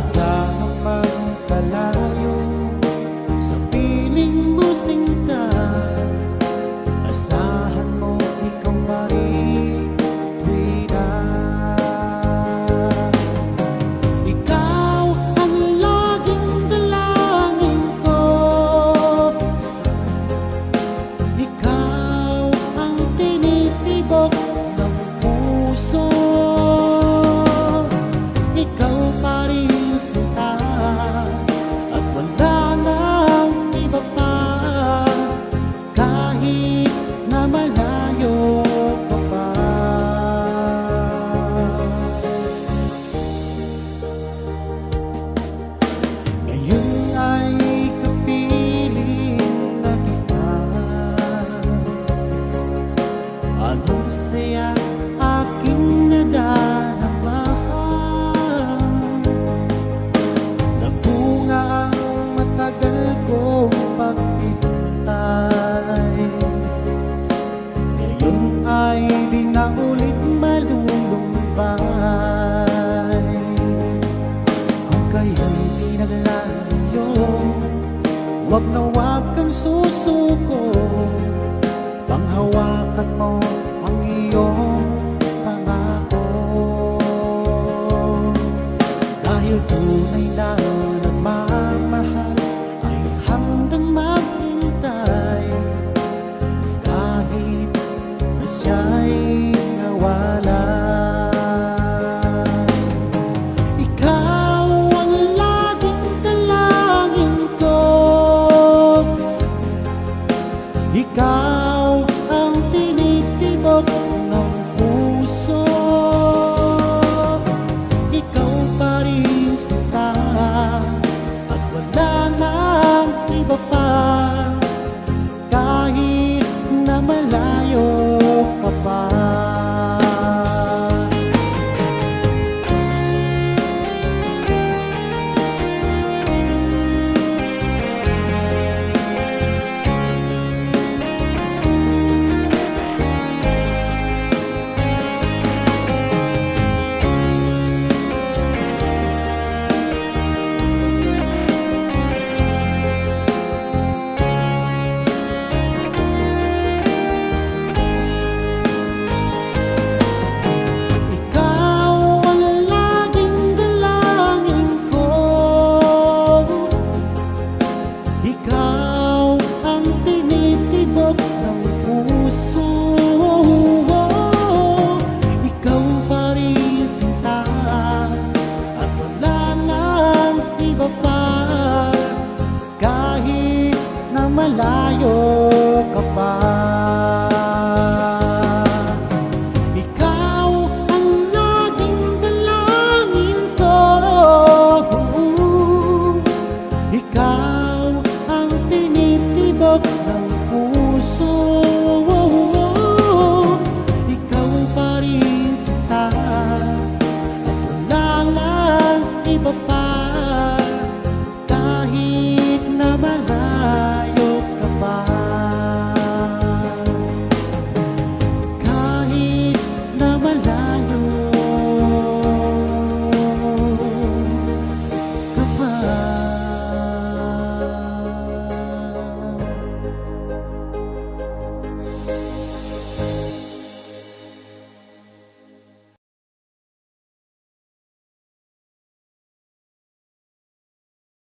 Kahit gaano man kalayo sa piling mo sinta, asahan mo ikaw pa rin tuwina. Ikaw ang laging dalangin ko, ikaw ang tinitibok ng puso. Ikaw pa rin sinta, at wala nang iba pa, kahit na malayo ka pa. Ngayon ay kapiling na kita, anong saya aking nadarama. Nagbunga ang matagal kong paghihintay, ngayon ay di na ulit malulumbay. Kung kayo'y di naglalayo, wag na wag kang susuko, panghawakan mo ang iyong pangako. Dahil tunay na nagmamahal ay handang maghintay, kahit na siya'y nawala. Ikaw ang laging dalangin ko, ikaw ang tinitibok ng puso. Ikaw pa rin sinta, at wala nang iba pa, kahit na malayo ka pa. Ikaw ang laging dalangin ko, ikaw ang tinitibok ng puso. Ikaw pa rin sinta, at wala nang iba pa, kahit na malayo ka pa. Ikaw ang laging dalangin ko, ikaw ang tinitibok ng puso. Ikaw pa rin sinta, at wala nang iba pa,